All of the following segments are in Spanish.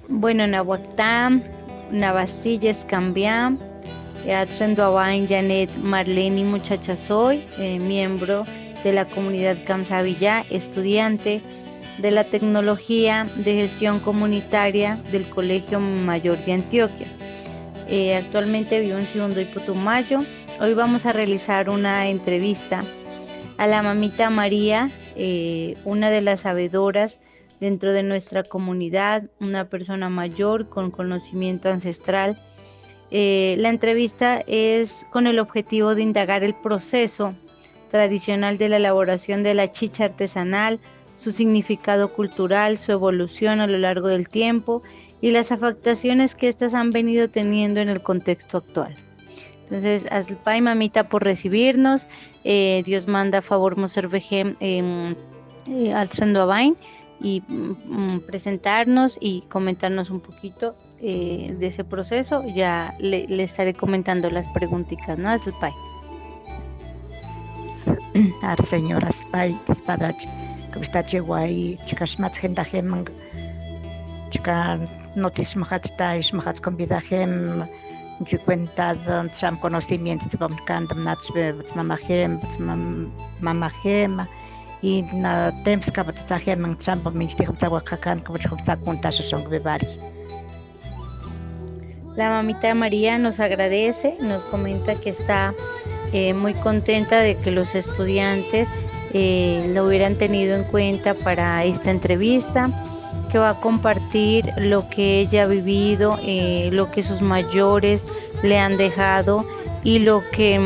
Bueno, Nahuatl, Navastilles, Cambiam, Atrenduabain, Janet Marlene Muchacha Soy, miembro de la comunidad Kamsavilla, estudiante de la tecnología de gestión comunitaria del Colegio Mayor de Antioquia. Actualmente vivo en Segundo y Putumayo. Hoy vamos a realizar una entrevista a la mamita María, una de las sabedoras dentro de nuestra comunidad, una persona mayor con conocimiento ancestral. La entrevista es con el objetivo de indagar el proceso tradicional de la elaboración de la chicha artesanal, su significado cultural, su evolución a lo largo del tiempo y las afectaciones que éstas han venido teniendo en el contexto actual. Entonces, Azlpay, mamita, por recibirnos. Dios manda favor Moservejem al Trendoabain y presentarnos y comentarnos un poquito de ese proceso. Ya le estaré comentando las preguntitas, ¿no, Azlpay? Ar señora Spay, Spadrach, que está cheguay, chicas más gente hem, chica notis mahachta, is mahats convidajem, yo cuenta tram conocimientos com candam natsbe, mamahem, mamahem, y na temps que batzahem, tram minch de hoptawakan, que hoptakuntas son bebaris. La mamita María nos agradece, nos comenta que está muy contenta de que los estudiantes lo hubieran tenido en cuenta para esta entrevista, que va a compartir lo que ella ha vivido, lo que sus mayores le han dejado y lo que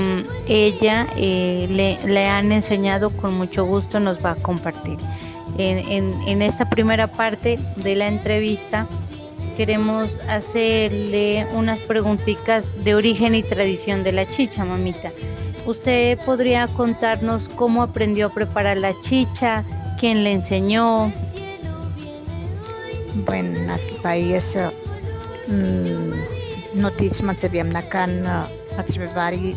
ella le han enseñado. Con mucho gusto nos va a compartir. En esta primera parte de la entrevista queremos hacerle unas preguntitas de origen y tradición de la chicha, mamita. ¿Usted podría contarnos cómo aprendió a preparar la chicha? ¿Quién le enseñó? Buenas países, notis matzebiam nakan hatzbevari,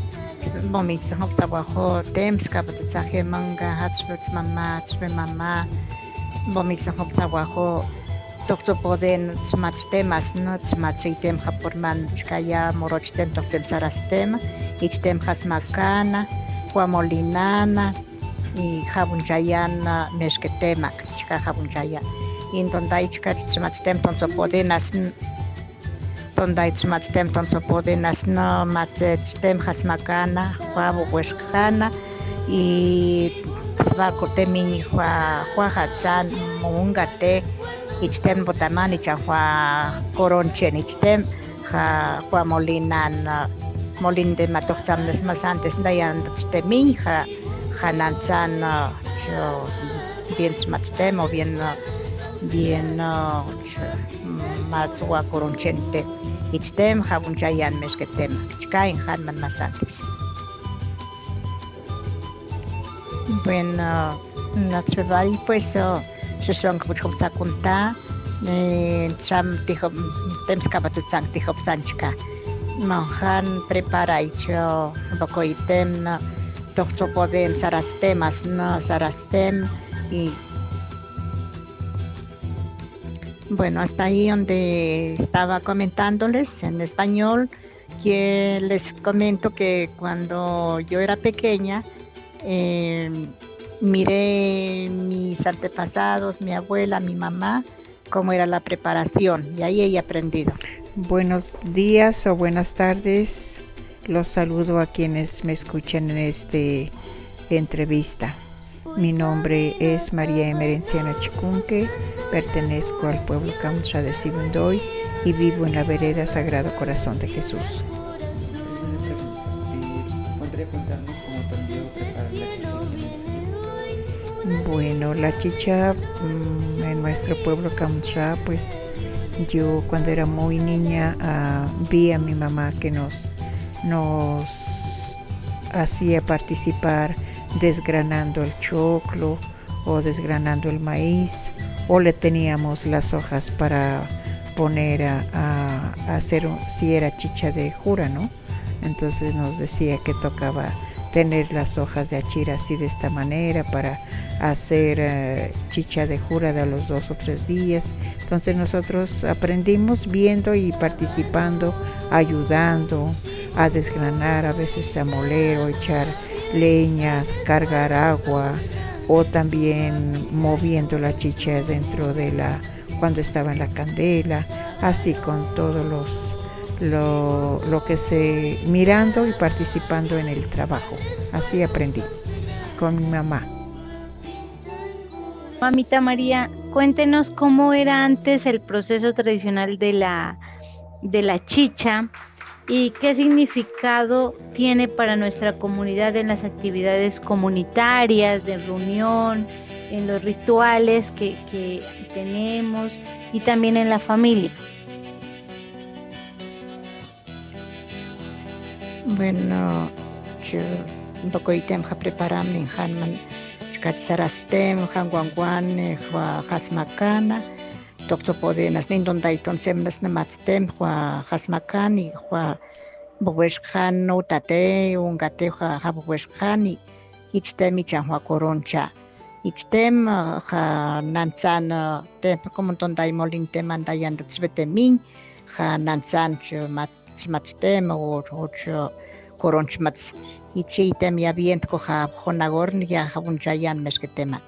moments of trabajo, temps kabatzaje manga, hatzbemama, moments of trabajo. Doctor poden temas no tem japorman chkaya morochtem doctem sarastem ichtem hasmakana huamolinana y jabunjayana meshketemak chka jabunjaya in donde chka chmatem tonso podenas donde chmatem tonso podenas no matem hasmakana huabo hueskana y svakortemi huajatsan mungate ichtem botaman ichahua coronchen ichtem ha molinan molin de matocham les masantes dayan temi hananzan bien smatstem o bien matsua coronchente ichtem habunjayan mesketem chkain hanman masantes. Bueno, natrevari pues se son que hopta kunta tram tiho temps kabatsang tiho psanchka manhan prepara icho bokoitem na tocho poden sarastemas no sarastem y bueno, hasta ahí donde estaba comentándoles en español, que les comento que cuando yo era pequeña miré mis antepasados, mi abuela, mi mamá, cómo era la preparación y ahí he aprendido. Buenos días o buenas tardes, los saludo a quienes me escuchan en esta entrevista. Mi nombre es María Emerenciana Chicunque, pertenezco al pueblo Kamsha de Sibundoy y vivo en la vereda Sagrado Corazón de Jesús. ¿Podría contarnos cómo aprendió a preparar la chicha? Bueno, la chicha en nuestro pueblo Kamsha, pues yo cuando era muy niña vi a mi mamá que nos hacía participar desgranando el choclo o desgranando el maíz, o le teníamos las hojas para poner a hacer si era chicha de jura, ¿no? Entonces nos decía que tocaba tener las hojas de achira así de esta manera para hacer chicha de jura de a los 2 o 3 días. Entonces nosotros aprendimos viendo y participando, ayudando a desgranar, a veces a moler o echar leña, cargar agua, o también moviendo la chicha dentro de cuando estaba en la candela, así con todos lo que mirando y participando en el trabajo. Así aprendí con mi mamá. Mamita María, cuéntenos cómo era antes el proceso tradicional de la chicha y qué significado tiene para nuestra comunidad en las actividades comunitarias, de reunión, en los rituales que tenemos y también en la familia. Bueno, yo un poco item ja preparam en hanman sarastem, hanguanguan, hasmakana, topsopode nas nindonda itonsem nas namatstem, hasmakani, buweshkan no tate, ungate buweshkani, ichtem ichan koroncha. Ichtem nanzan tem como tonda imolintem andayan tsvetemin, nanzan matstem o koronchmats. Ichitem ya bien coja jonagorn ya jabunchayan mesquetemac.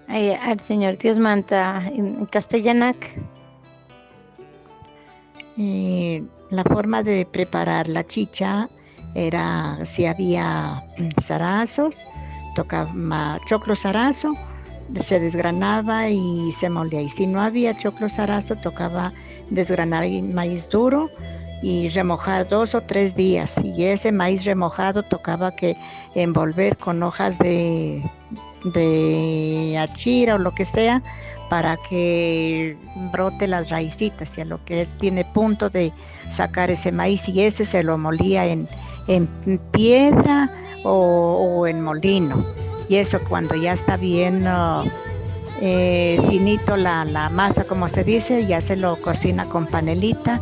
Al Señor Dios manta en castellanac. La forma de preparar la chicha era si había zarazos, tocaba choclo zarazo, se desgranaba y se molía. Y si no había choclo zarazo, tocaba desgranar el maíz duro y remojar 2 o 3 días. Y ese maíz remojado tocaba que envolver con hojas de achira o lo que sea para que brote las raicitas, y a lo que él tiene punto de sacar ese maíz, y ese se lo molía en piedra o en molino. Y eso cuando ya está bien finito la masa, como se dice, ya se lo cocina con panelita,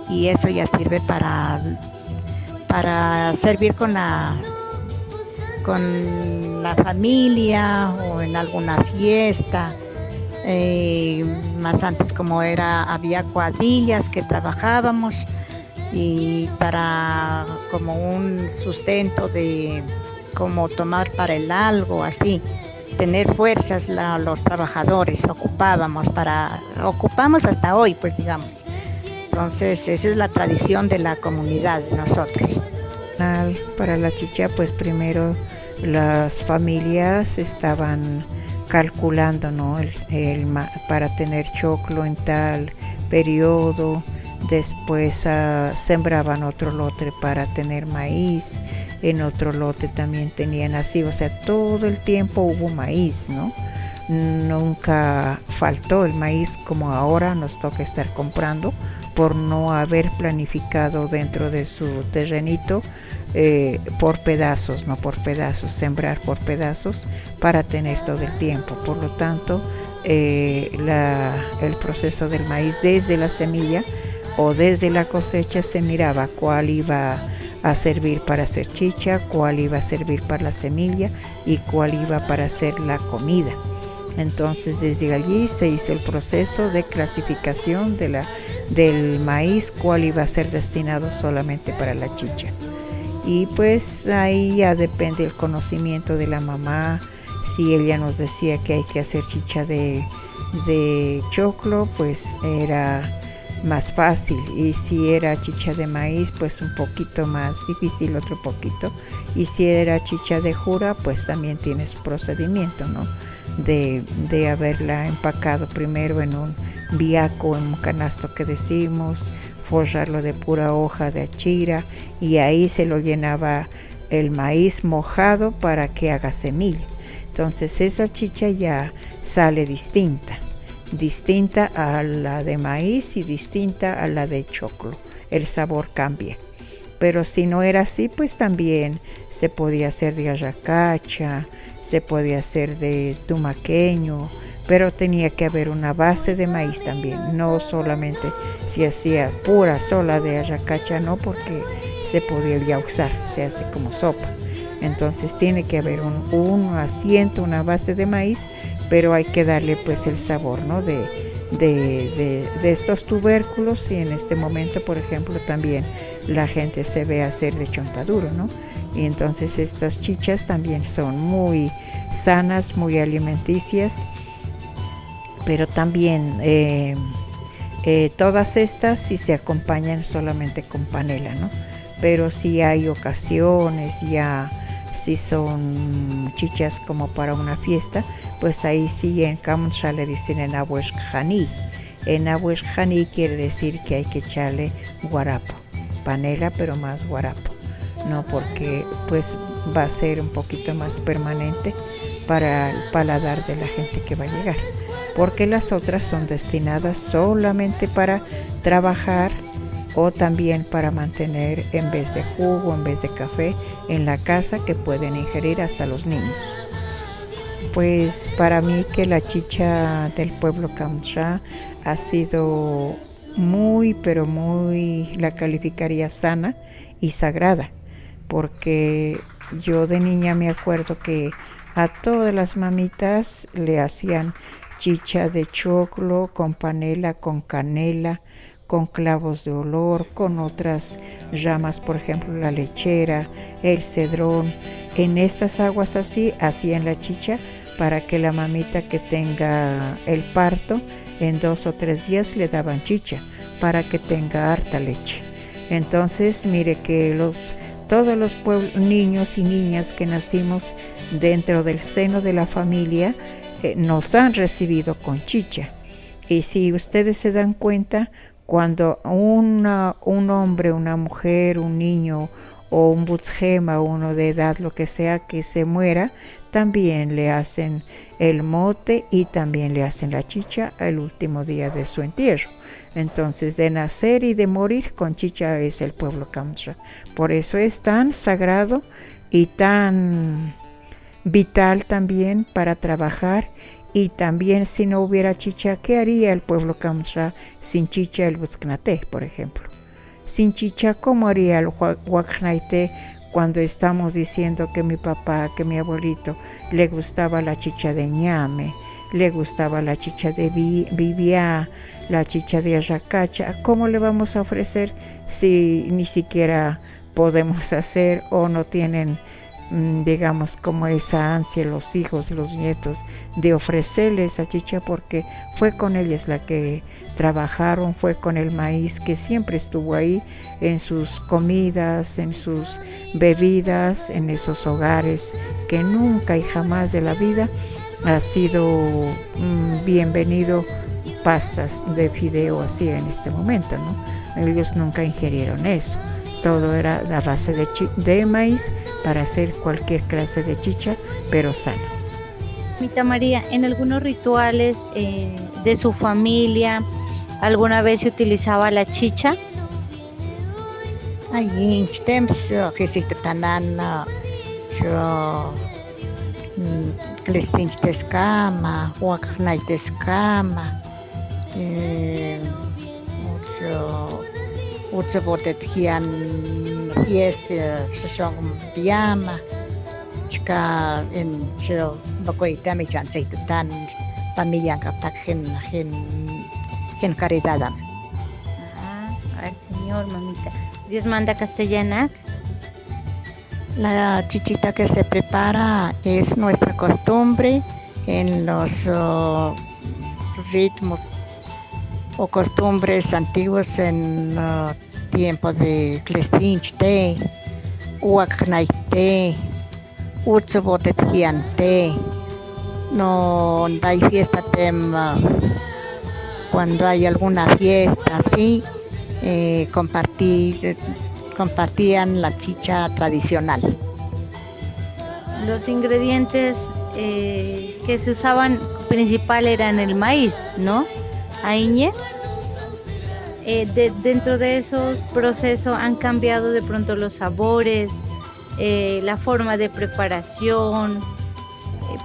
y eso ya sirve para servir con la familia o en alguna fiesta. Más antes había cuadrillas que trabajábamos, y para como un sustento de como tomar para el algo, así tener fuerzas los trabajadores ocupamos hasta hoy, pues digamos. Entonces esa es la tradición de la comunidad de nosotros. Para la chicha, pues primero las familias estaban calculando, ¿no? Para tener choclo en tal periodo. Después sembraban otro lote para tener maíz, en otro lote también tenían así, o sea, todo el tiempo hubo maíz, ¿no? Nunca faltó el maíz como ahora nos toca estar comprando por no haber planificado dentro de su terrenito por pedazos, sembrar por pedazos para tener todo el tiempo. Por lo tanto, el proceso del maíz desde la semilla o desde la cosecha se miraba cuál iba a servir para hacer chicha, cuál iba a servir para la semilla y cuál iba para hacer la comida. Entonces desde allí se hizo el proceso de clasificación del maíz, cuál iba a ser destinado solamente para la chicha. Y pues ahí ya depende el conocimiento de la mamá. Si ella nos decía que hay que hacer chicha de choclo, pues era más fácil, y si era chicha de maíz, pues un poquito más difícil, otro poquito. Y si era chicha de jura, pues también tiene su procedimiento, ¿no? De haberla empacado primero en un biaco, en un canasto que decimos, forrarlo de pura hoja de achira, y ahí se lo llenaba el maíz mojado para que haga semilla. Entonces esa chicha ya sale distinta a la de maíz y distinta a la de choclo. El sabor cambia. Pero si no era así, pues también se podía hacer de arracacha, se podía hacer de tumaqueño, pero tenía que haber una base de maíz también. No solamente si hacía pura sola de arracacha, no, porque se podía ya usar, se hace como sopa. Entonces tiene que haber un asiento, una base de maíz, pero hay que darle pues el sabor, ¿no? de estos tubérculos. Y en este momento, por ejemplo, también la gente se ve hacer de chontaduro, ¿no? Y entonces estas chichas también son muy sanas, muy alimenticias, pero también todas estas sí se acompañan solamente con panela, ¿no? Pero si hay ocasiones, ya si son chichas como para una fiesta, pues ahí sí en Kamsha le dicen en Abueshjani. En Abueshjani quiere decir que hay que echarle guarapo, panela pero más guarapo, ¿no? Porque pues va a ser un poquito más permanente para el paladar de la gente que va a llegar, porque las otras son destinadas solamente para trabajar o también para mantener en vez de jugo, en vez de café en la casa, que pueden ingerir hasta los niños. Pues para mí que la chicha del pueblo Kamsha ha sido muy, pero muy, la calificaría sana y sagrada, porque yo de niña me acuerdo que a todas las mamitas le hacían chicha de choclo con panela, con canela, con clavos de olor, con otras ramas, por ejemplo la lechera, el cedrón. En estas aguas así hacían la chicha para que la mamita que tenga el parto, en 2 o 3 días le daban chicha para que tenga harta leche. Entonces mire que todos los niños y niñas que nacimos dentro del seno de la familia nos han recibido con chicha. Y si ustedes se dan cuenta, cuando un hombre, una mujer, un niño o un butzgema, uno de edad, lo que sea, que se muera, también le hacen el mote y también le hacen la chicha el último día de su entierro. Entonces, de nacer y de morir con chicha es el pueblo Kamsha. Por eso es tan sagrado y tan vital también para trabajar. Y también si no hubiera chicha, ¿qué haría el pueblo Kamsha sin chicha el Butzknate, por ejemplo? Sin chicha, ¿cómo haría el Huacnaite cuando estamos diciendo que mi papá, que mi abuelito, le gustaba la chicha de ñame, le gustaba la chicha de bibiá, la chicha de arracacha? ¿Cómo le vamos a ofrecer si ni siquiera podemos hacer o no tienen, digamos, como esa ansia los hijos, los nietos, de ofrecerle esa chicha, porque fue con ellas la que trabajaron, fue con el maíz que siempre estuvo ahí en sus comidas, en sus bebidas, en esos hogares que nunca y jamás de la vida ha sido bienvenido pastas de fideo así en este momento, ¿no? Ellos nunca ingirieron eso. Todo era la base de maíz para hacer cualquier clase de chicha, pero sana. Mita María, en algunos rituales de su familia, ¿alguna vez se utilizaba la chicha? Ay, instems, gesiste tanana, yo, klestinch teskama, huachnai teskama, yo, utsabotet hian fiesta, shashong pijama, chka en yo, bakoitami chanceit tan familia kaptak gen caridad. A ver, señor, mamita. Dios manda castellana. La chichita que se prepara es nuestra costumbre en los ritmos o costumbres antiguos en tiempos de Klestinchte, Huacnaite, Utsubotetjiante. No hay fiesta cuando hay alguna fiesta así, compartían la chicha tradicional. Los ingredientes que se usaban principal eran el maíz, ¿no? Aiñe. Dentro de esos procesos han cambiado de pronto los sabores, la forma de preparación.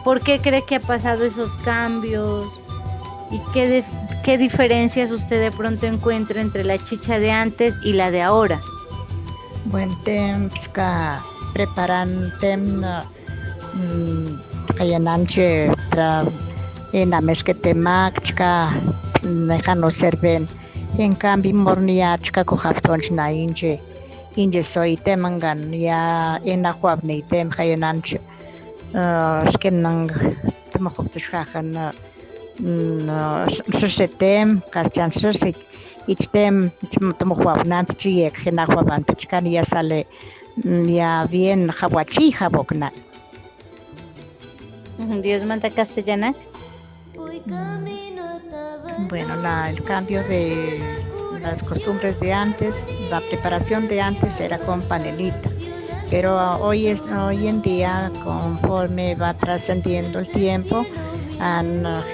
¿Por qué cree que ha pasado esos cambios? ¿Y qué diferencias usted de pronto encuentra entre la chicha de antes y la de ahora? Buen tem ska preparan tem kayananche tra en amesquetemac chka no serven en cambio morniachka kohaptonch na inje soy temangan ya en ahuabne tem kayananche skenang temokoptishkahan setem kaschan sesik ichtem tomohuabnant chiek genahuaban pechkan ya sale ya bien jahuachi jabokna. Dios manda castellana. Bueno, el cambio de las costumbres de antes, la preparación de antes era con panelita, pero hoy en día, conforme va trascendiendo el tiempo,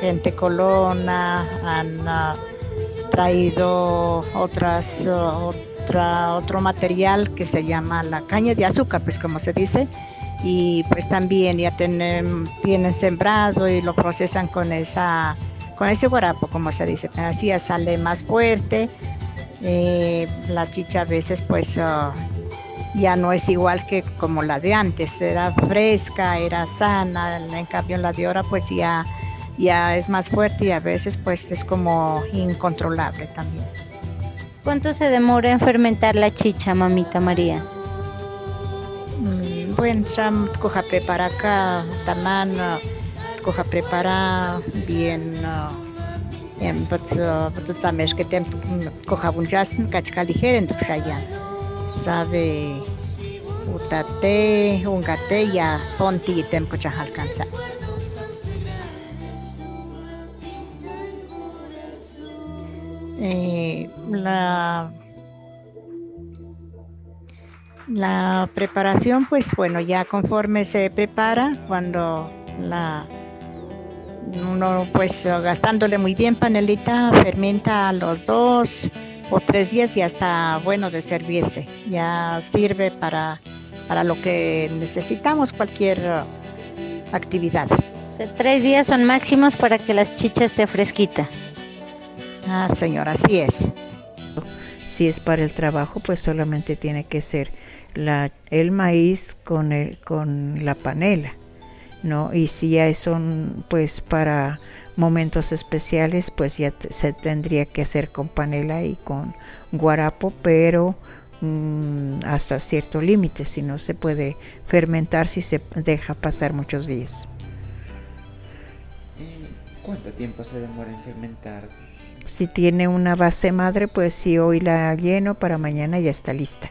gente colona han traído otro material que se llama la caña de azúcar, pues como se dice, y pues también ya tienen sembrado y lo procesan con ese guarapo, como se dice, pero así ya sale más fuerte. La chicha a veces pues ya no es igual que como la de antes, era fresca, era sana, en cambio la de ahora pues ya es más fuerte y a veces pues es como incontrolable también. ¿Cuánto se demora en fermentar la chicha, mamita María? Bueno, coja prepara acá, taman, coja prepara bien, sabes que tem coja bunjas, cachca ligera en tu shayan, sabe, utate, ungate ya ponti tem cocha alcanza. La preparación, pues bueno, ya conforme se prepara, cuando uno pues gastándole muy bien panelita, fermenta a los 2 o 3 días y ya está bueno de servirse. Ya sirve para lo que necesitamos, cualquier actividad. O sea, 3 días son máximos para que la chicha esté fresquita. Ah, señora, así es. Si es para el trabajo, pues solamente tiene que ser el maíz con la panela, ¿no? Y si ya son pues para momentos especiales, pues ya se tendría que hacer con panela y con guarapo, pero hasta cierto límite, si no se puede fermentar si se deja pasar muchos días. ¿Cuánto tiempo se demora en fermentar? Si tiene una base madre, pues si hoy la lleno, para mañana ya está lista,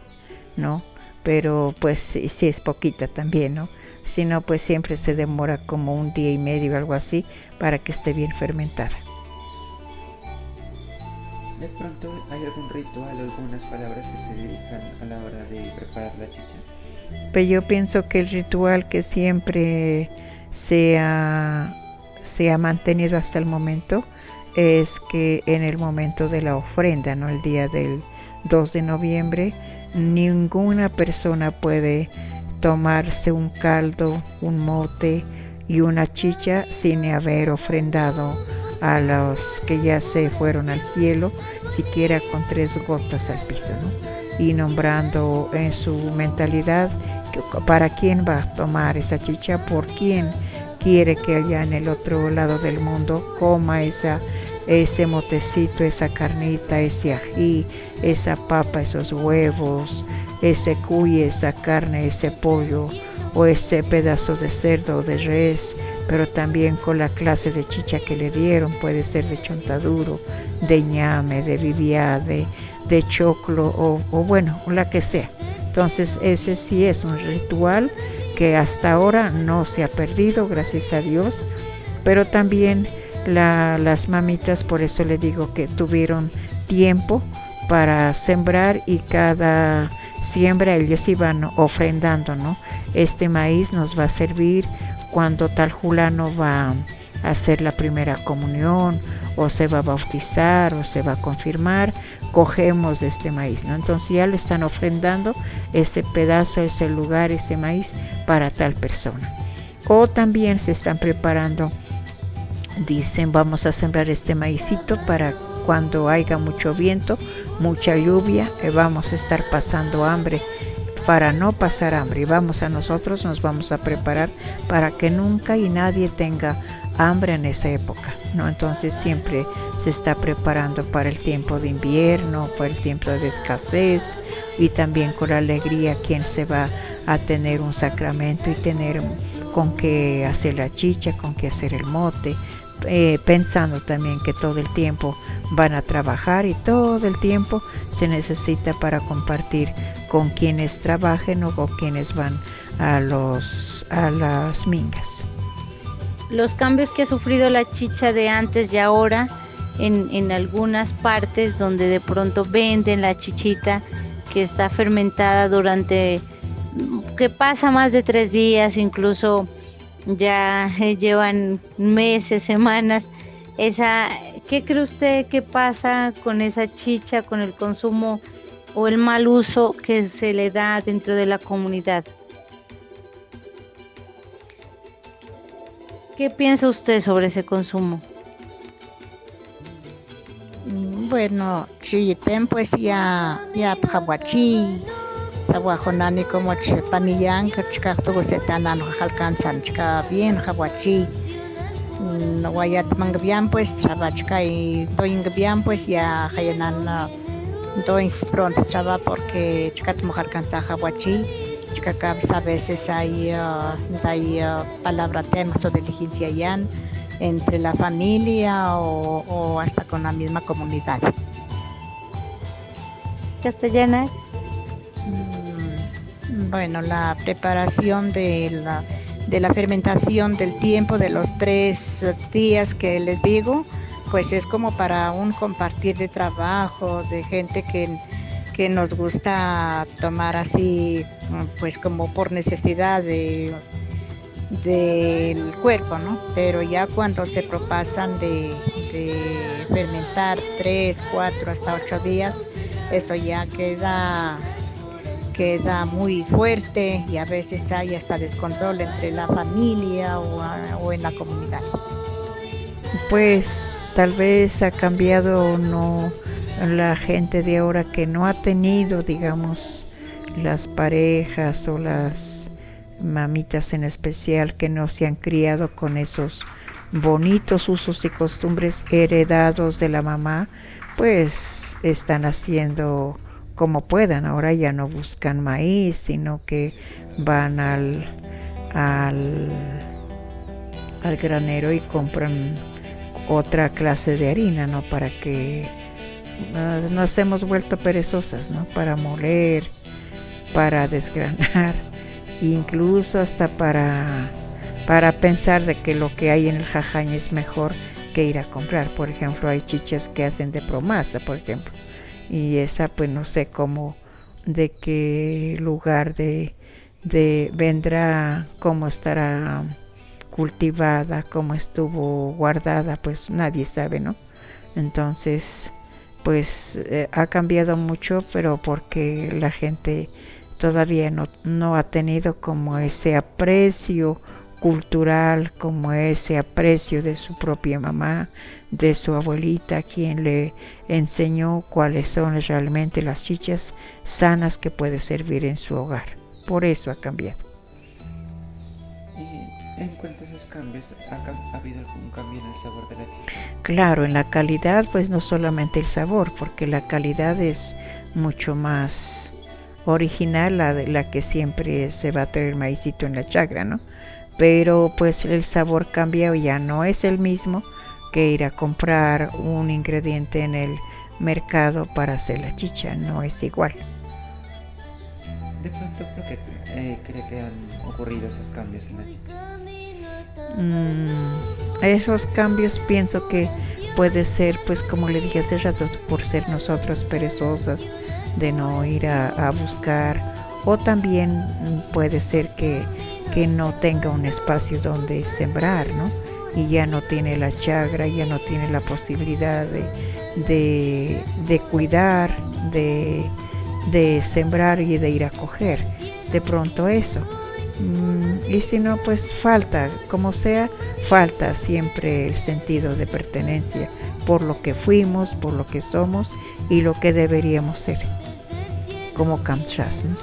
¿no? Pero pues si es poquita también, ¿no? Si no, pues siempre se demora como 1 día y medio o algo así para que esté bien fermentada. ¿De pronto hay algún ritual o algunas palabras que se dirijan a la hora de preparar la chicha? Pues yo pienso que el ritual que siempre se ha mantenido hasta el momento es que en el momento de la ofrenda, ¿no? El día del 2 de noviembre, ninguna persona puede tomarse un caldo, un mote y una chicha sin haber ofrendado a los que ya se fueron al cielo, siquiera con 3 gotas al piso, ¿no? Y nombrando en su mentalidad para quién va a tomar esa chicha, por quién quiere que allá en el otro lado del mundo coma ese motecito, esa carnita, ese ají, esa papa, esos huevos, ese cuy, esa carne, ese pollo o ese pedazo de cerdo o de res, pero también con la clase de chicha que le dieron, puede ser de chontaduro, de ñame, de viviá, de choclo o bueno, la que sea. Entonces ese sí es un ritual que hasta ahora no se ha perdido, gracias a Dios, pero también las mamitas, por eso le digo que tuvieron tiempo para sembrar y cada siembra ellos iban ofrendando, ¿no? Este maíz nos va a servir cuando tal fulano va a hacer la primera comunión o se va a bautizar o se va a confirmar, cogemos de este maíz, ¿no? Entonces ya lo están ofrendando ese pedazo, ese lugar, ese maíz para tal persona. O también se están preparando, dicen, vamos a sembrar este maízito para cuando haya mucho viento, mucha lluvia, vamos a estar pasando hambre para no pasar hambre. Y nosotros nos vamos a preparar para que nunca y nadie tenga hambre en esa época, ¿no? Entonces siempre se está preparando para el tiempo de invierno, para el tiempo de escasez, y también con alegría quien se va a tener un sacramento y tener con qué hacer la chicha, con qué hacer el mote, pensando también que todo el tiempo van a trabajar y todo el tiempo se necesita para compartir con quienes trabajen o con quienes van a las mingas. Los cambios que ha sufrido la chicha de antes y ahora en algunas partes donde de pronto venden la chichita que está fermentada que pasa más de 3 días, incluso ya llevan meses, semanas. ¿Qué cree usted que pasa con esa chicha, con el consumo o el mal uso que se le da dentro de la comunidad? ¿Qué piensa usted sobre ese consumo? Bueno, chiyiten pues ya pahawachi, sawajonani como pamillan, chikakto gustetanan alcanzan chika bien hawachi. Wayat mangbian pues trabachka y toingbian pues ya hayanan entonces pronto traba porque chikat alcanza hawachi. Chica a veces hay palabra temas o diligencia ya entre la familia o hasta con la misma comunidad. Castellana. Bueno, la preparación de la fermentación del tiempo de los 3 días que les digo, pues es como para un compartir de trabajo, de gente que nos gusta tomar así, pues como por necesidad del cuerpo, ¿no? Pero ya cuando se propasan de fermentar 3, 4, hasta 8 días, eso ya queda muy fuerte y a veces hay hasta descontrol entre la familia o en la comunidad. Pues tal vez ha cambiado, no, la gente de ahora que no ha tenido, digamos, las parejas o las mamitas en especial que no se han criado con esos bonitos usos y costumbres heredados de la mamá, pues están haciendo como puedan. Ahora ya no buscan maíz, sino que van al granero y compran otra clase de harina, ¿no? Para que nos hemos vuelto perezosas, ¿no? Para moler, para desgranar, incluso hasta para pensar de que lo que hay en el jajañ es mejor que ir a comprar. Por ejemplo, hay chichas que hacen de promasa, por ejemplo, y esa pues no sé cómo, de qué lugar vendrá, cómo estará cultivada, cómo estuvo guardada, pues nadie sabe, ¿no? Entonces pues ha cambiado mucho, pero porque la gente todavía no ha tenido como ese aprecio cultural, como ese aprecio de su propia mamá, de su abuelita, quien le enseñó cuáles son realmente las chichas sanas que puede servir en su hogar. Por eso ha cambiado. Y en cuanto a esos cambios, ¿ha habido algún cambio en el sabor de la chicha? Claro, en la calidad, pues no solamente el sabor, porque la calidad es mucho más original, la que siempre se va a traer maicito en la chagra, ¿no? Pero pues el sabor cambia, ya no es el mismo que ir a comprar un ingrediente en el mercado para hacer la chicha, no es igual. De pronto, ¿por qué cree que han ocurrido esos cambios en la chicha? Esos cambios pienso que puede ser, pues como le dije hace rato, por ser nosotros perezosas de no ir a buscar, o también puede ser que no tenga un espacio donde sembrar, ¿no? Y ya no tiene la chagra, ya no tiene la posibilidad de cuidar, de sembrar y de ir a coger. De pronto eso. Y si no, pues falta, como sea, falta siempre el sentido de pertenencia por lo que fuimos, por lo que somos y lo que deberíamos ser como Kamchas, ¿no?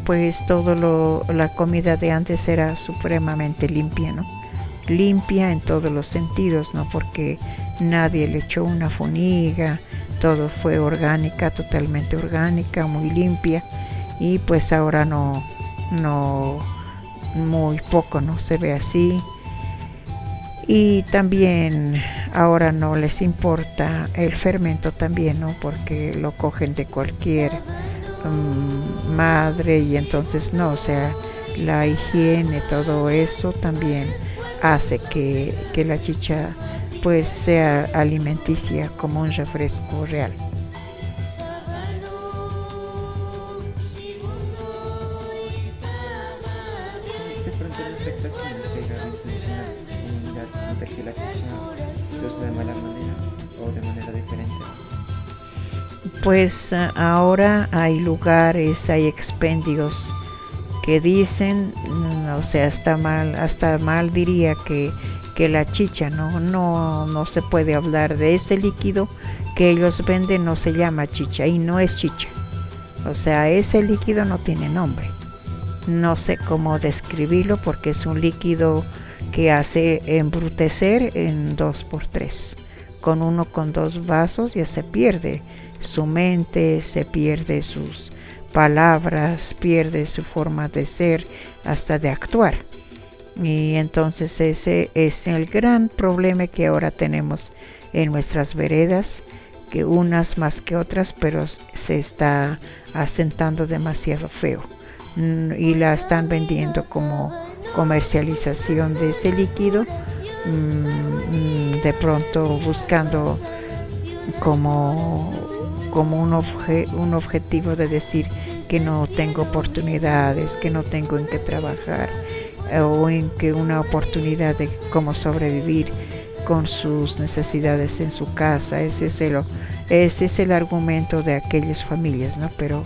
pues la comida de antes era supremamente limpia, ¿no? Limpia en todos los sentidos, ¿no? Porque nadie le echó una funiga, todo fue orgánica, totalmente orgánica, muy limpia, y pues ahora no, muy poco no se ve así. Y también ahora no les importa el fermento también, ¿no? Porque lo cogen de cualquier madre, y entonces no, o sea, la higiene, todo eso también hace que la chicha pues sea alimenticia como un refresco real. De pronto las reflexiones que haya visto en la comunidad siente que la chicha se usa de mala manera o de manera diferente. Pues ahora hay lugares, hay expendios que dicen, o sea, hasta mal diría que la chicha, no se puede hablar de ese líquido que ellos venden, no se llama chicha y no es chicha. O sea, ese líquido no tiene nombre. No sé cómo describirlo porque es un líquido que hace embrutecer en 2x3. Con 2 vasos ya se pierde su mente, se pierde sus palabras, pierde su forma de ser, hasta de actuar. Y entonces ese es el gran problema que ahora tenemos en nuestras veredas, que unas más que otras, pero se está asentando demasiado feo. Y la están vendiendo como comercialización de ese líquido, de pronto buscando como un objetivo de decir que no tengo oportunidades, que no tengo en qué trabajar, o en que una oportunidad de cómo sobrevivir con sus necesidades en su casa. Ese es el argumento de aquellas familias, ¿no? Pero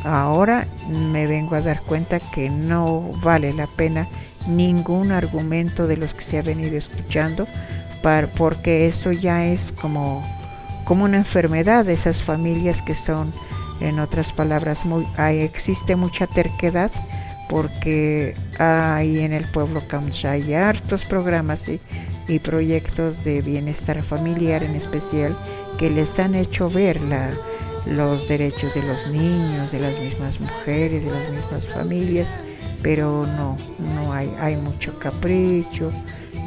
ahora me vengo a dar cuenta que no vale la pena ningún argumento de los que se ha venido escuchando, porque eso ya es como una enfermedad de esas familias que son, en otras palabras, existe mucha terquedad, porque hay en el pueblo Kamsha hay hartos programas y proyectos de bienestar familiar en especial que les han hecho ver los derechos de los niños, de las mismas mujeres, de las mismas familias, pero no hay mucho capricho,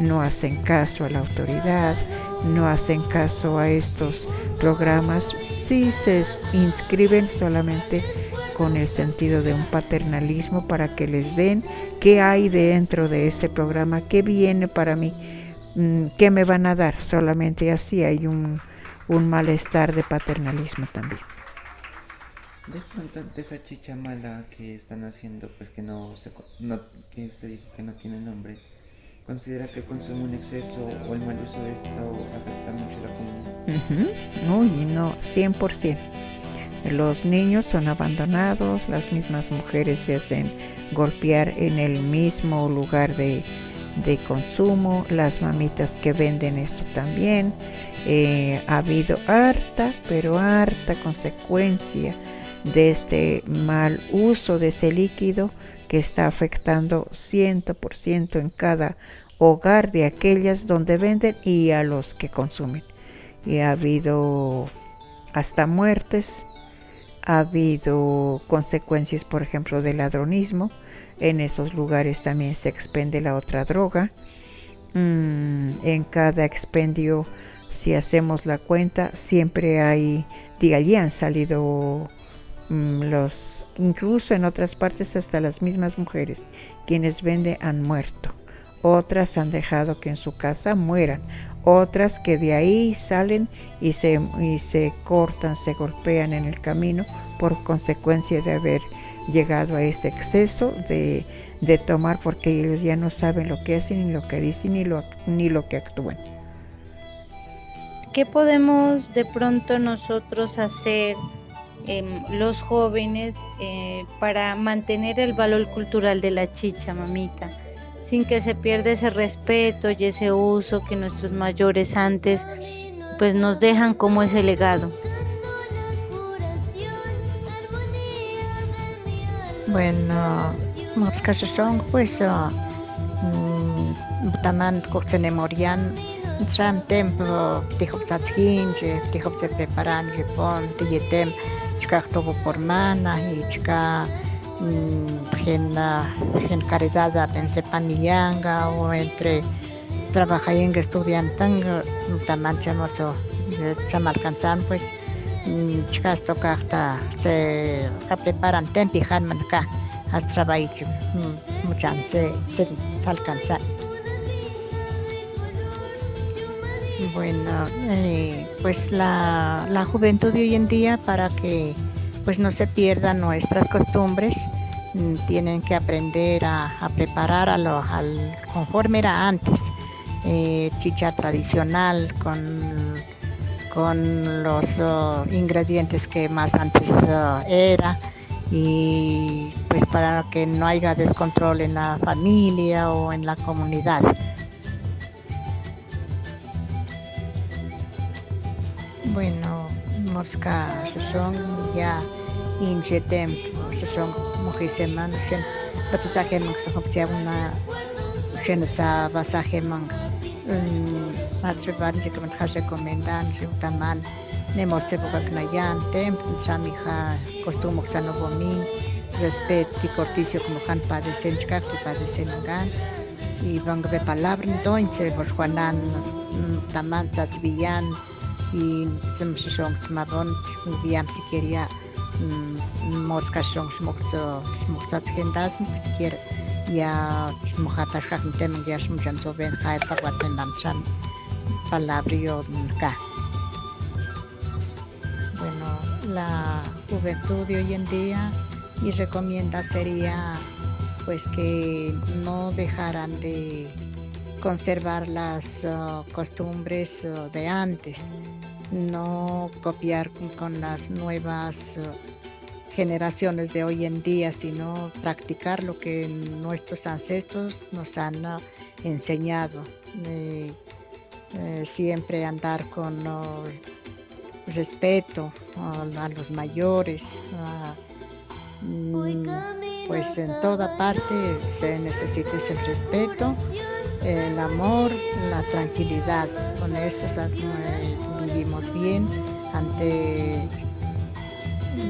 no hacen caso a la autoridad, no hacen caso a estos programas, sí se inscriben solamente con el sentido de un paternalismo para que les den qué hay dentro de ese programa, qué viene para mí, qué me van a dar. Solamente así hay un malestar de paternalismo también. De pronto, de esa chicha mala que están haciendo, pues que que usted dijo que no tiene nombre, ¿considera que el consumo en exceso o el mal uso de esto afecta mucho a la comunidad? Uy, no, 100%. Los niños son abandonados, las mismas mujeres se hacen golpear en el mismo lugar de consumo, las mamitas que venden esto también. Ha habido harta consecuencia de este mal uso de ese líquido que está afectando 100% en cada hogar de aquellas donde venden y a los que consumen. Y ha habido hasta muertes. Ha habido consecuencias, por ejemplo, de ladronismo. En esos lugares también se expende la otra droga. En cada expendio, si hacemos la cuenta, siempre hay, de allí han salido incluso en otras partes hasta las mismas mujeres, quienes venden han muerto. Otras han dejado que en su casa mueran. Otras que de ahí salen y se cortan, se golpean en el camino por consecuencia de haber llegado a ese exceso de tomar, porque ellos ya no saben lo que hacen, ni lo que dicen, ni lo que actúan. ¿Qué podemos de pronto nosotros hacer, los jóvenes, para mantener el valor cultural de la chicha, mamita, sin que se pierda ese respeto y ese uso que nuestros mayores antes pues nos dejan como ese legado? Bueno, moscachón, pues, también coche morian, tram tempo, dijo Zatzkinje, dijo se preparan, pon, yetem, chica todo por mana, y chica, gen caridad entre panillanga o entre trabajar en estudiantes, también chamalcanzan, pues, chicas toca hasta se preparan tempijan manca al trabajo muchas se alcanzan. Bueno, pues la juventud de hoy en día, para que pues no se pierdan nuestras costumbres, tienen que aprender a preparar al conforme era antes, chicha tradicional con los ingredientes que más antes era, y pues para que no haya descontrol en la familia o en la comunidad. Bueno, mosca son ya injetem, son mujiseman, sen batzajeman una shenza basajeman. Matreban que me recomendan, taman, nemorce boca knayan, temp, chamija, costumo xanobomin, respeto y corticio como han padecen, chkafse padecen gan, y van a palabra entonces, pues Juanan, taman, tzatzvillan, y zemshishong tmabon, viam si quería, morskashong, shmochtzatzgendas, si quiere. Ya mujeres que tienen ya muchas veces hay para tener palabra yo nunca. Bueno, la juventud de hoy en día y recomienda sería pues que no dejaran de conservar las costumbres de antes, no copiar con las nuevas generaciones de hoy en día, sino practicar lo que nuestros ancestros nos han enseñado, siempre andar con respeto a los mayores, pues en toda parte se necesita ese respeto, el amor, la tranquilidad. Con eso vivimos bien ante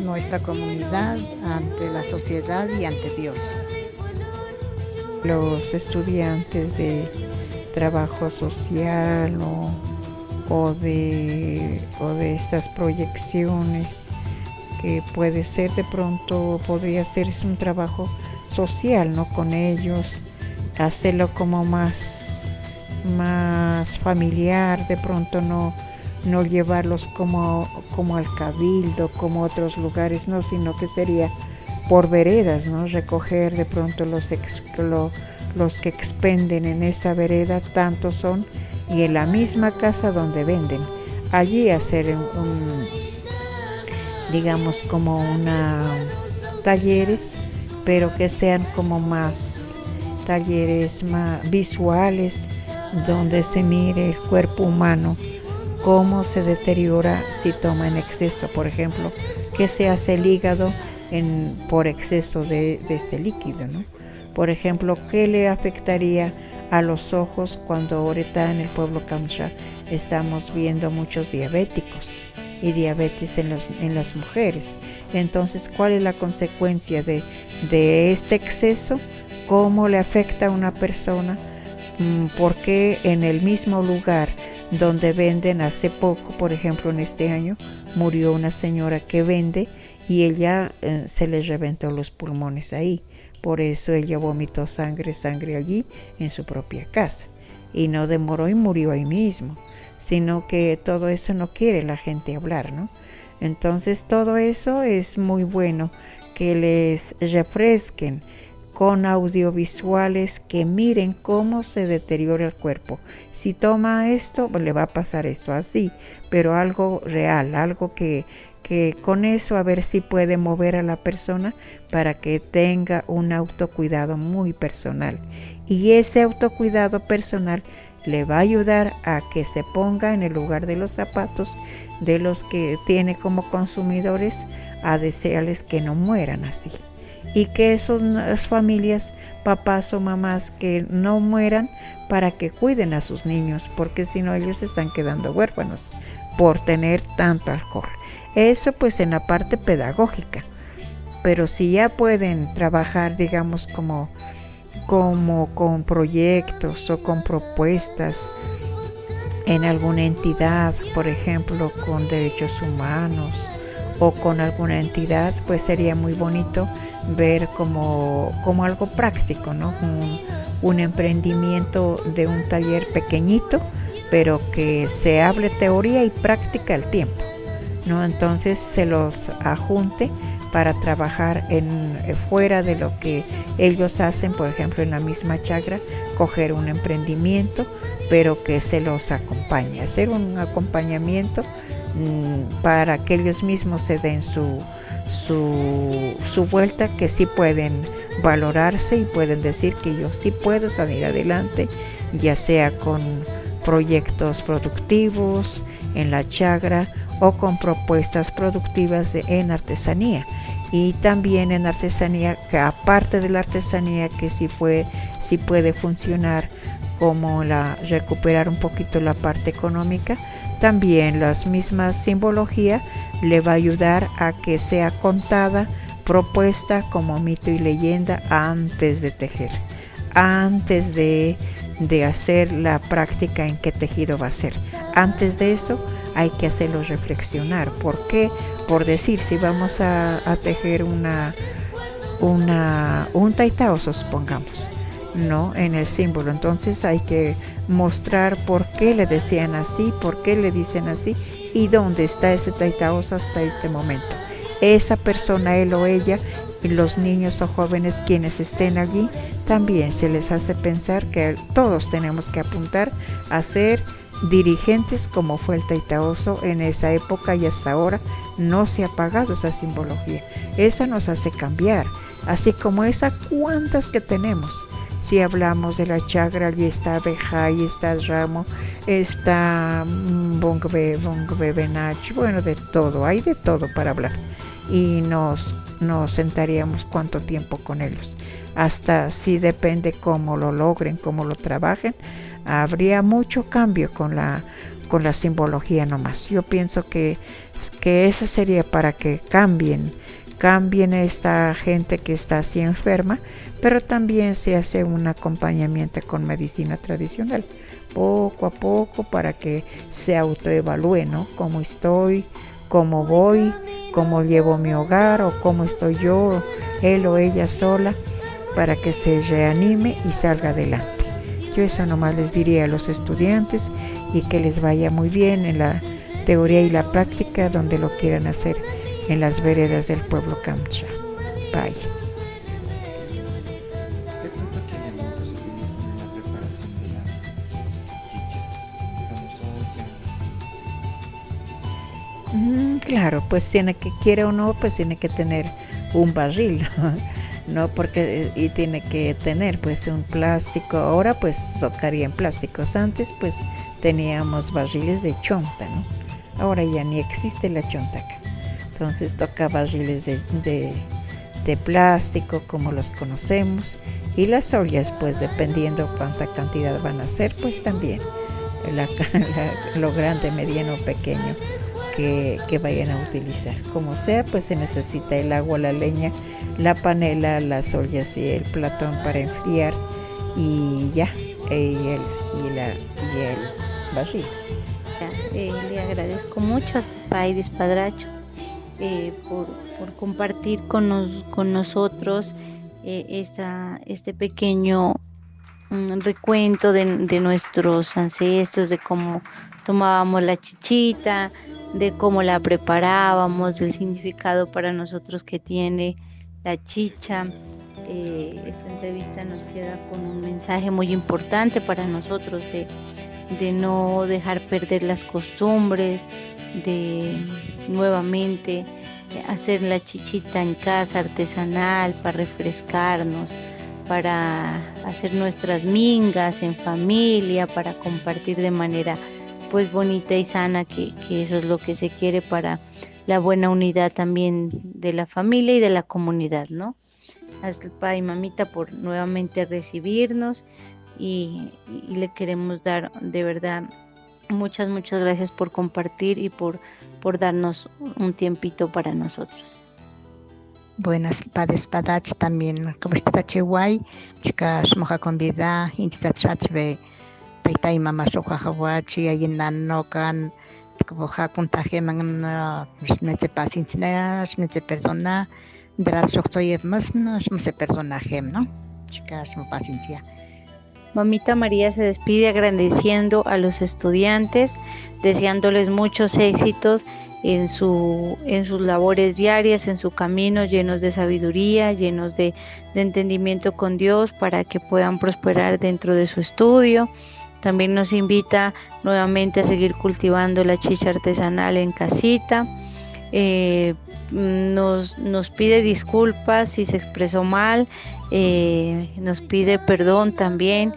nuestra comunidad, ante la sociedad y ante Dios. Los estudiantes de trabajo social o de estas proyecciones, que puede ser de pronto, podría ser un trabajo social, ¿no? Con ellos, hacerlo como más familiar, de pronto no llevarlos como al cabildo, como otros lugares, no, sino que sería por veredas, ¿no? Recoger de pronto los que expenden en esa vereda, tantos son, y en la misma casa donde venden, allí hacer digamos como talleres, pero que sean como más talleres más visuales, donde se mire el cuerpo humano, cómo se deteriora si toma en exceso, por ejemplo, qué se hace el hígado por exceso de este líquido, ¿no? Por ejemplo, qué le afectaría a los ojos cuando ahorita en el pueblo Kamcha estamos viendo muchos diabéticos y diabetes en las mujeres. Entonces, ¿cuál es la consecuencia de este exceso? ¿Cómo le afecta a una persona? Porque en el mismo lugar donde venden, hace poco, por ejemplo en este año, murió una señora que vende y ella se le reventó los pulmones ahí. Por eso ella vomitó sangre allí en su propia casa. Y no demoró y murió ahí mismo. Sino que todo eso no quiere la gente hablar, ¿no? Entonces todo eso es muy bueno que les refresquen con audiovisuales, que miren cómo se deteriora el cuerpo. Si toma esto, pues le va a pasar esto así, pero algo real, algo que con eso a ver si puede mover a la persona para que tenga un autocuidado muy personal. Y ese autocuidado personal le va a ayudar a que se ponga en el lugar de los zapatos de los que tiene como consumidores, a desearles que no mueran así. y que esas familias, papás o mamás, que no mueran para que cuiden a sus niños, porque si no ellos están quedando huérfanos por tener tanto alcohol. Eso pues en la parte pedagógica, pero si ya pueden trabajar, digamos, como con proyectos o con propuestas en alguna entidad, por ejemplo, con derechos humanos o con alguna entidad, pues sería muy bonito ver como algo práctico, ¿no? Un emprendimiento de un taller pequeñito, pero que se hable teoría y práctica al tiempo, ¿no? Entonces se los ajunte para trabajar fuera de lo que ellos hacen, por ejemplo, en la misma chagra, coger un emprendimiento, pero que se los acompañe, hacer un acompañamiento para que ellos mismos se den su vuelta, que sí pueden valorarse y pueden decir que yo sí puedo salir adelante, ya sea con proyectos productivos en la chagra o con propuestas productivas en artesanía. Y también en artesanía, que aparte de la artesanía que sí puede funcionar como recuperar un poquito la parte económica, también las mismas simbología le va a ayudar a que sea contada, propuesta como mito y leyenda antes de tejer, antes de hacer la práctica en qué tejido va a ser. Antes de eso hay que hacerlo reflexionar. ¿Por qué? Por decir, si vamos a tejer un taitao, supongamos, ¿no? En el símbolo, entonces hay que mostrar por qué le decían así, por qué le dicen así y dónde está ese taitao hasta este momento. Esa persona, él o ella, y los niños o jóvenes quienes estén allí, también se les hace pensar que todos tenemos que apuntar a ser dirigentes como fue el taitaoso en esa época, y hasta ahora no se ha apagado esa simbología. Esa nos hace cambiar, así como esa cuantas que tenemos. Si hablamos de la chagra, allí está Bejay, está Ramo, está Bongbe Benach, bueno, de todo, hay de todo para hablar. Y nos sentaríamos cuánto tiempo con ellos. Hasta si depende cómo lo logren, cómo lo trabajen, habría mucho cambio con la simbología nomás. Yo pienso que eso sería para que cambien esta gente que está así enferma, pero también se hace un acompañamiento con medicina tradicional, poco a poco, para que se autoevalúe, ¿no? Cómo estoy, cómo voy, cómo llevo mi hogar, o cómo estoy yo, él o ella sola, para que se reanime y salga adelante. Yo eso nomás les diría a los estudiantes, y que les vaya muy bien en la teoría y la práctica donde lo quieran hacer, en las veredas del pueblo Kamcha. Bye. ¿De pronto qué elementos se utilizan en la preparación de la chicha? Digamos, olla. Claro, pues quiera o no, pues tiene que tener un barril, ¿no? Porque y tiene que tener pues un plástico. Ahora pues tocaría en plásticos. Antes pues teníamos barriles de chonta, ¿no? Ahora ya ni existe la chonta acá. Entonces toca barriles de plástico como los conocemos, y las ollas pues dependiendo cuánta cantidad van a hacer, pues también lo grande, mediano o pequeño que vayan a utilizar. Como sea, pues se necesita el agua, la leña, la panela, las ollas y el platón para enfriar, y ya, y el barril. Le agradezco mucho a Paidis Padracho por compartir con nosotros este pequeño recuento de nuestros ancestros, de cómo tomábamos la chichita, de cómo la preparábamos, del significado para nosotros que tiene la chicha. Esta entrevista nos queda con un mensaje muy importante para nosotros de no dejar perder las costumbres, de nuevamente hacer la chichita en casa, artesanal, para refrescarnos, para hacer nuestras mingas en familia, para compartir de manera pues bonita y sana, que eso es lo que se quiere para la buena unidad también de la familia y de la comunidad, ¿no? Pai mamita por nuevamente recibirnos y le queremos dar de verdad muchas gracias por compartir y por darnos un tiempito para nosotros. Buenas padres padrach también como está cheguay chicas moja convida instachachve taytay mama soja hawachi ayinan nokan como ja contageman nete paciencia nete perdona de las soxoyevmas no se perdona gem no chicas mo paciencia. Mamita María se despide agradeciendo a los estudiantes, deseándoles muchos éxitos en sus labores diarias, en su camino, llenos de sabiduría, llenos de entendimiento con Dios para que puedan prosperar dentro de su estudio. También nos invita nuevamente a seguir cultivando la chicha artesanal en casita. Nos pide disculpas si se expresó mal, nos pide perdón también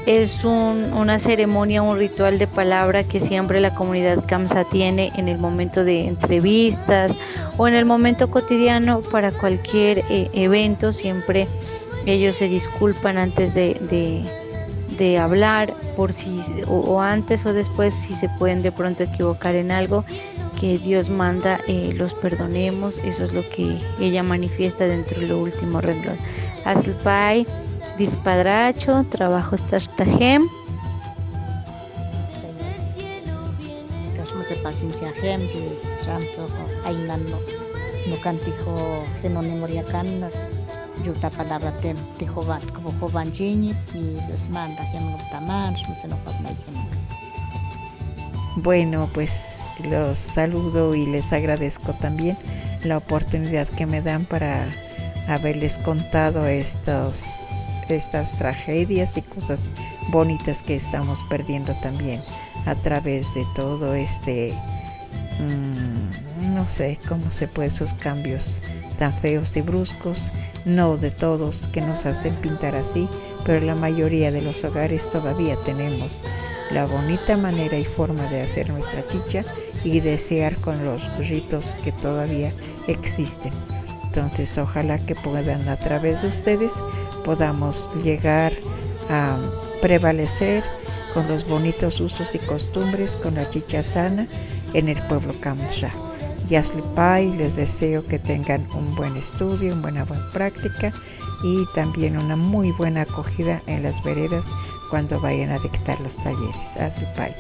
es una ceremonia, un ritual de palabra que siempre la comunidad Kamsa tiene en el momento de entrevistas o en el momento cotidiano para cualquier evento. Siempre ellos se disculpan antes de hablar por si o antes o después si se pueden de pronto equivocar en algo que Dios manda, los perdonemos. Eso es lo que ella manifiesta dentro de lo último renglón. Pai Dispadracho, trabajo Stashtahem. Mucha paciencia gem y santo ainan no cantijo geno memoria can yuta palabra tem tijobat como jovanchini y los manda gem taman no no pa. Bueno, pues los saludo y les agradezco también la oportunidad que me dan para haberles contado estas tragedias y cosas bonitas que estamos perdiendo también a través de todo no sé cómo se puede, esos cambios tan feos y bruscos, no de todos que nos hacen pintar así, pero la mayoría de los hogares todavía tenemos la bonita manera y forma de hacer nuestra chicha y desear con los ritos que todavía existen. Entonces ojalá que puedan, a través de ustedes podamos llegar a prevalecer con los bonitos usos y costumbres, con la chicha sana en el pueblo Kamsa. Yasli Pai, les deseo que tengan un buen estudio, una buena práctica y también una muy buena acogida en las veredas cuando vayan a dictar los talleres. Yasli Pai.